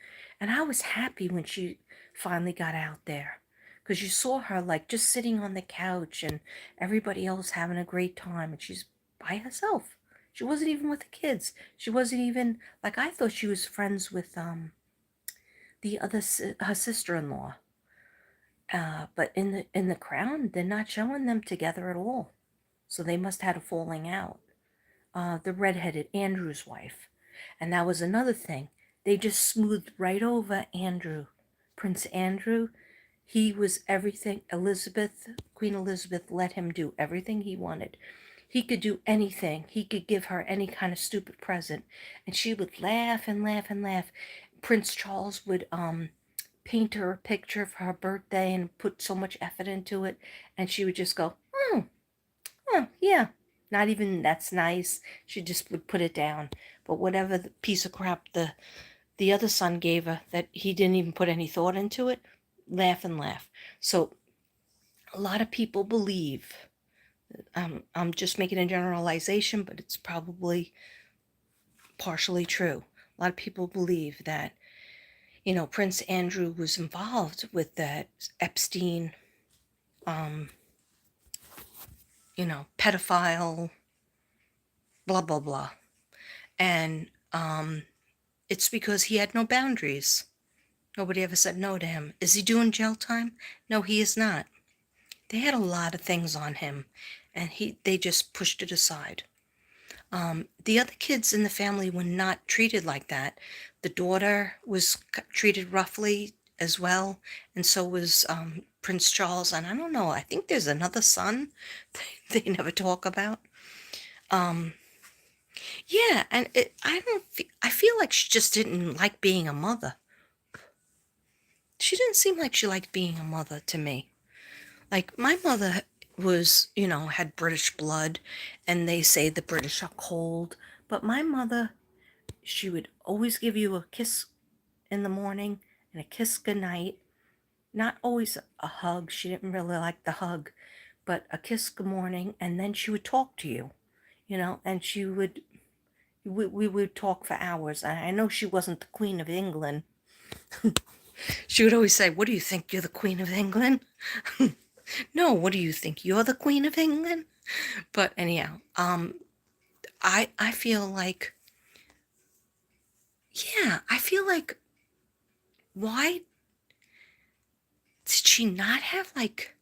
And I was happy when she finally got out there, because you saw her like just sitting on the couch and everybody else having a great time, and she's by herself. She wasn't even with the kids. She wasn't even like, I thought she was friends with the other her sister-in-law. But in the Crown, they're not showing them together at all. So they must have had a falling out. The redheaded Andrew's wife. And that was another thing. They just smoothed right over Andrew. Prince Andrew, he was everything. Queen Elizabeth let him do everything he wanted. He could do anything. He could give her any kind of stupid present. And she would laugh and laugh and laugh. Prince Charles would paint her a picture for her birthday and put so much effort into it. And she would just go, oh, yeah. Not even that's nice. She just would put it down. But whatever the piece of crap the other son gave her that he didn't even put any thought into it, laugh and laugh. So a lot of people believe, I'm just making a generalization, but it's probably partially true. A lot of people believe that, Prince Andrew was involved with that Epstein, pedophile, blah, blah, blah. And it's because he had no boundaries. Nobody ever said no to him. Is he doing jail time? No, he is not. They had a lot of things on him, and they just pushed it aside. The other kids in the family were not treated like that. The daughter was treated roughly as well, and so was Prince Charles. And I don't know, I think there's another son they never talk about. Yeah, and I feel like she just didn't like being a mother. She didn't seem like she liked being a mother to me. Like, my mother was, had British blood, and they say the British are cold. But my mother, she would always give you a kiss in the morning and a kiss goodnight. Not always a hug. She didn't really like the hug, but a kiss good morning, and then she would talk to you, and we would talk for hours. I know she wasn't the Queen of England. She would always say, "What do you think? You're the Queen of England?" No, what do you think? You're the Queen of England? But anyhow, I feel like, yeah, I feel like, why did she not have like,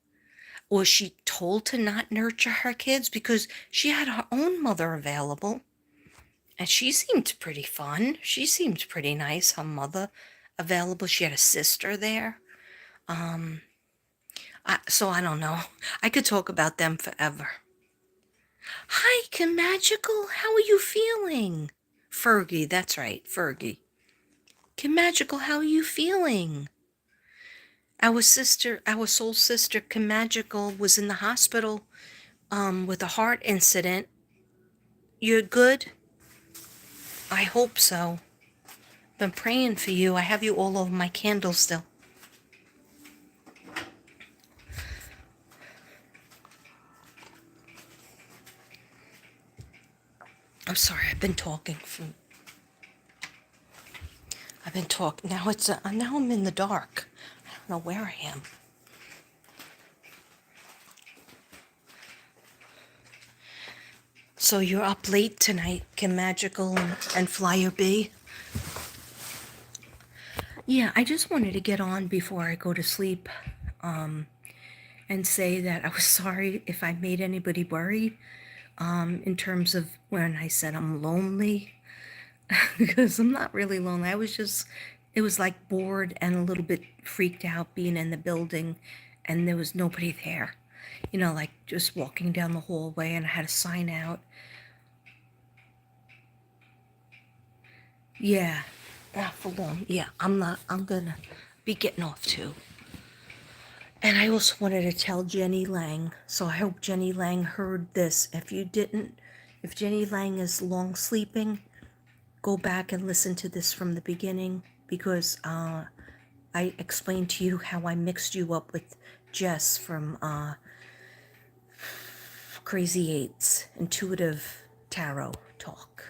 was she told to not nurture her kids? Because she had her own mother available, and she seemed pretty fun. She seemed pretty nice, her mother available. She had a sister there. So I don't know. I could talk about them forever. Hi, Kim Magical. How are you feeling? Fergie, that's right, Fergie. Kim Magical, how are you feeling? Our sister, our soul sister, Kim Magical, was in the hospital with a heart incident. You're good? I hope so. Been praying for you. I have you all over my candle still. I'm sorry, I've been talking. Now I'm in the dark. I don't know where I am. So you're up late tonight, Kim Magical and Flyer B? Yeah, I just wanted to get on before I go to sleep and say that I was sorry if I made anybody worry in terms of when I said I'm lonely, because I'm not really lonely. It was like bored and a little bit freaked out being in the building and there was nobody there. You know, like just walking down the hallway and I had a sign out. Yeah, not for long. Yeah, I'm gonna be getting off too. And I also wanted to tell Jenny Lang, so I hope Jenny Lang heard this. If you didn't, if Jenny Lang is long sleeping, go back and listen to this from the beginning, because I explained to you how I mixed you up with Jess from Crazy Eights, Intuitive Tarot Talk.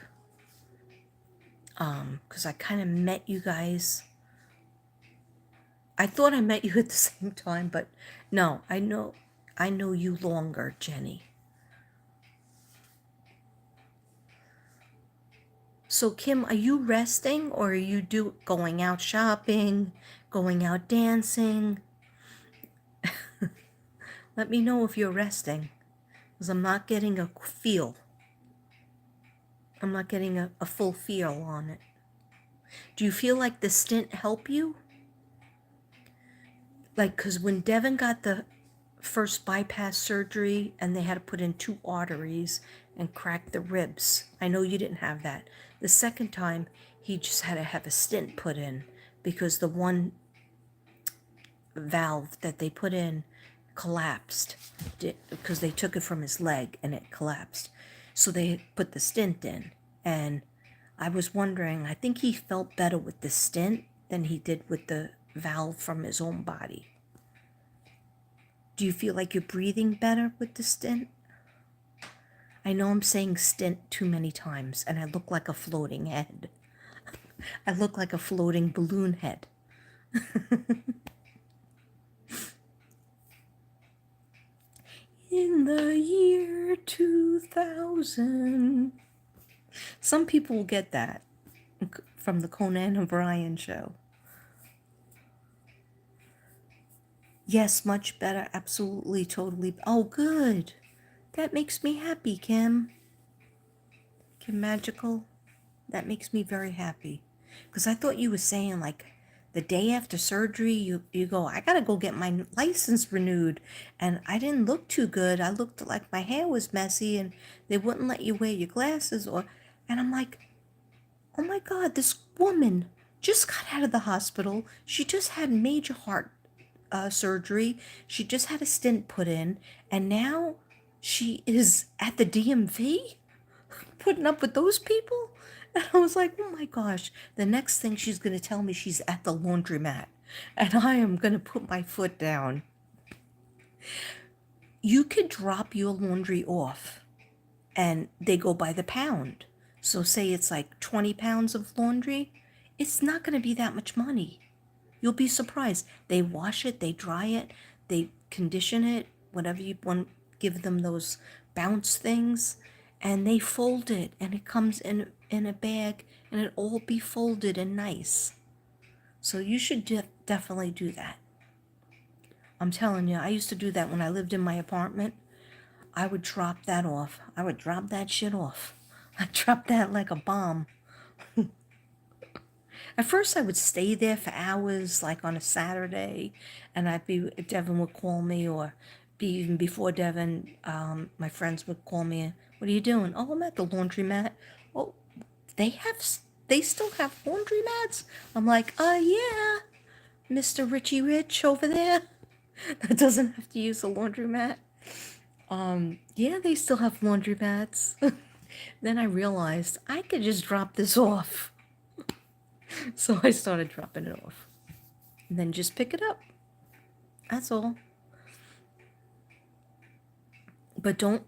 Because I kind of met you guys. I thought I met you at the same time, but no, I know you longer, Jenny. So Kim, are you resting or are you going out shopping, going out dancing? Let me know if you're resting, because I'm not getting a feel. I'm not getting a full feel on it. Do you feel like the stint helped you? Like, because when Devin got the first bypass surgery and they had to put in 2 arteries and crack the ribs, I know you didn't have that. The second time, he just had to have a stent put in because the one valve that they put in collapsed because they took it from his leg and it collapsed. So they put the stent in. And I was wondering, I think he felt better with the stent than he did with the valve from his own body. Do you feel like you're breathing better with the stent? I know I'm saying stent too many times and I look like a floating head. I look like a floating balloon head. In the year 2000. Some people will get that from the Conan O'Brien show. Yes, much better. Absolutely, totally. Oh, good. That makes me happy, Kim. Kim Magical. That makes me very happy. Because I thought you were saying, like, the day after surgery, you go, I gotta go get my license renewed. And I didn't look too good. I looked like my hair was messy and they wouldn't let you wear your glasses. And I'm like, oh my God, this woman just got out of the hospital. She just had major heart surgery. She just had a stent put in. And now she is at the DMV putting up with those people. And I was like, oh my gosh, the next thing she's going to tell me she's at the laundromat. And I am going to put my foot down. You could drop your laundry off and they go by the pound. So say it's like 20 pounds of laundry. It's not going to be that much money. You'll be surprised. They wash it, they dry it, they condition it, whatever you want, give them those bounce things, and they fold it, and it comes in a bag, and it all be folded and nice. So you should definitely do that. I'm telling you, I used to do that when I lived in my apartment. I would drop that off. I would drop that shit off. I'd drop that like a bomb. At first, I would stay there for hours, like on a Saturday, and Devin would call me, or even before Devin, my friends would call me. What are you doing? Oh, I'm at the laundromat. Oh, they have, they still have laundromats? I'm like, yeah, Mr. Richie Rich over there that doesn't have to use a laundromat. Yeah, they still have laundromats. Then I realized I could just drop this off. So I started dropping it off. And then just pick it up. That's all. But don't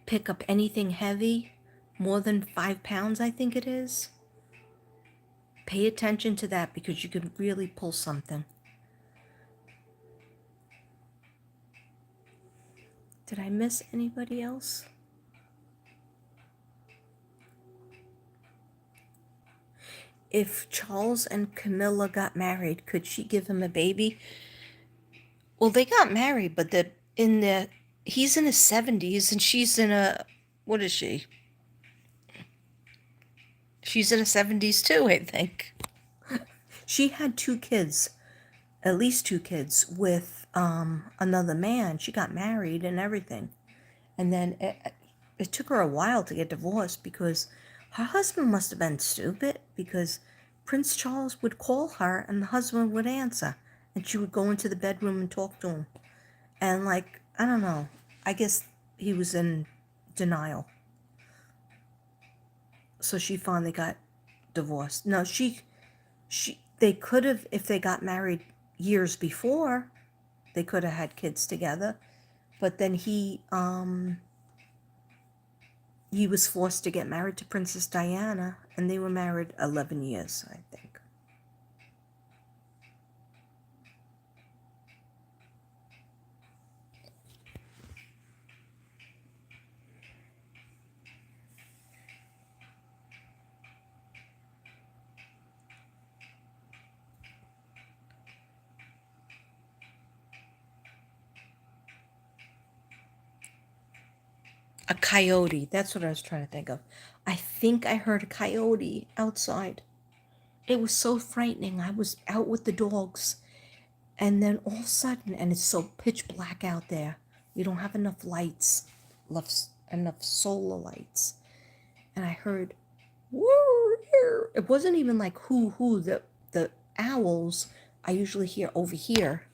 pick up anything heavy, more than 5 pounds, I think it is. Pay attention to that because you could really pull something. Did I miss anybody else? If Charles and Camilla got married, could she give him a baby? Well, they got married, but he's in his 70s and she's in what is she? She's in her 70s too, I think. She had 2 kids, at least 2 kids, with another man. She got married and everything. And then it took her a while to get divorced because her husband must have been stupid, because Prince Charles would call her and the husband would answer. And she would go into the bedroom and talk to him. And like, I don't know. I guess he was in denial. So she finally got divorced. No, they could have, if they got married years before, they could have had kids together. But then he was forced to get married to Princess Diana, and they were married 11 years, I think. A coyote. That's what I was trying to think of. I think I heard a coyote outside. It was so frightening. I was out with the dogs, and then all of a sudden, and it's so pitch black out there. We don't have enough lights, enough solar lights. And I heard, woo! It wasn't even like hoo. The owls I usually hear over here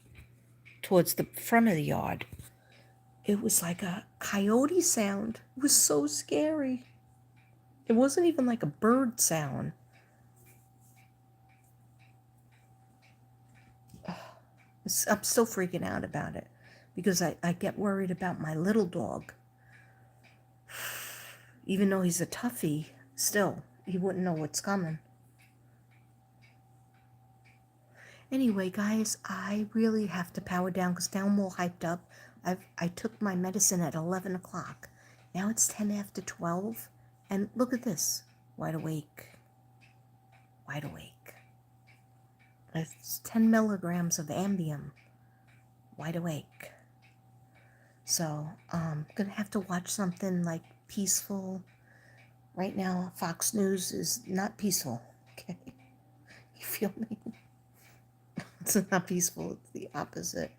towards the front of the yard. It was like a coyote sound. It was so scary. It wasn't even like a bird sound. I'm still freaking out about it because I get worried about my little dog. Even though he's a toughie, still, he wouldn't know what's coming. Anyway, guys, I really have to power down because now I'm all hyped up. I took my medicine at 11 o'clock. Now it's 10 after 12. And look at this. Wide awake. Wide awake. It's 10 milligrams of Ambien. Wide awake. So I'm going to have to watch something like peaceful. Right now, Fox News is not peaceful. Okay? You feel me? It's not peaceful. It's the opposite.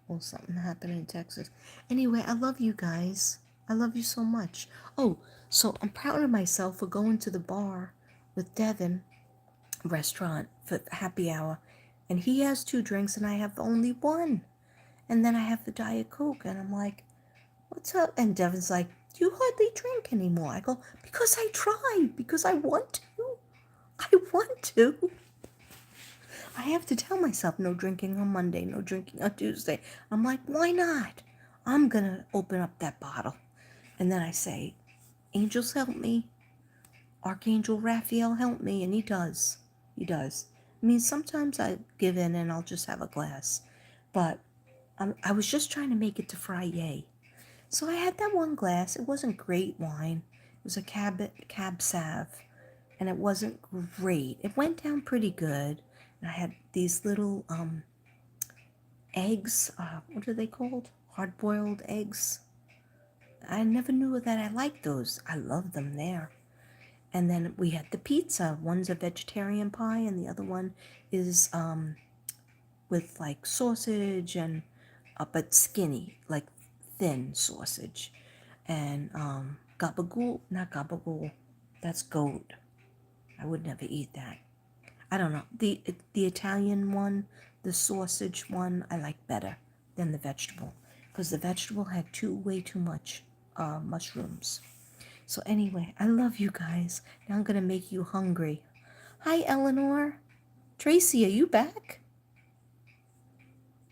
Oh, something happened in Texas. Anyway, I love you guys. I love you so much. Oh, so I'm proud of myself for going to the bar with Devin restaurant for happy hour. And he has 2 drinks and I have only 1. And then I have the Diet Coke. And I'm like, what's up? And Devin's like, you hardly drink anymore. I go, because I try. Because I want to. I want to. I have to tell myself no drinking on Monday, no drinking on Tuesday. I'm like, why not? I'm going to open up that bottle. And then I say, angels help me. Archangel Raphael help me. And he does. He does. I mean, sometimes I give in and I'll just have a glass. But I was just trying to make it to Friday. So I had that 1 glass. It wasn't great wine. It was a Cab Sav. And it wasn't great. It went down pretty good. And I had these little eggs. What are they called? Hard-boiled eggs. I never knew that I liked those. I love them there. And then we had the pizza. One's a vegetarian pie, and the other one is with like sausage and but skinny, like thin sausage. And gabagool, not gabagool, that's goat. I would never eat that. I don't know. The Italian one, the sausage one, I like better than the vegetable because the vegetable had way too much mushrooms. So anyway, I love you guys. Now I'm gonna make you hungry. Hi, Eleanor. Tracy, are you back?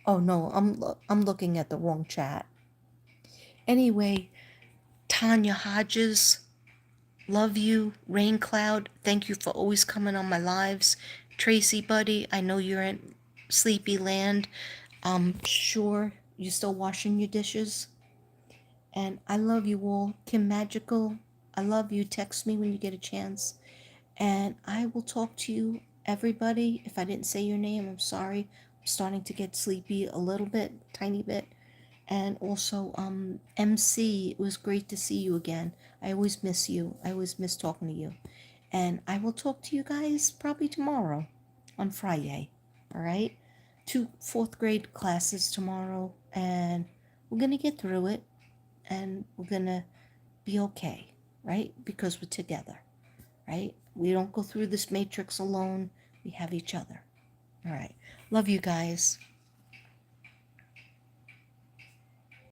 Oh no, I'm looking at the wrong chat. Anyway, Tanya Hodges, love you. Rain Cloud, thank you for always coming on my lives. Tracy, buddy, I know you're in sleepy land. I'm sure you're still washing your dishes. And I love you all. Kim Magical, I love you. Text me when you get a chance. And I will talk to you, everybody. If I didn't say your name, I'm sorry. I'm starting to get sleepy a little bit, tiny bit. And also, MC, it was great to see you again. I always miss you. I always miss talking to you. And I will talk to you guys probably tomorrow on Friday. All right? 2 fourth grade classes tomorrow. And we're going to get through it. And we're going to be okay. Right? Because we're together. Right? We don't go through this matrix alone. We have each other. All right. Love you guys.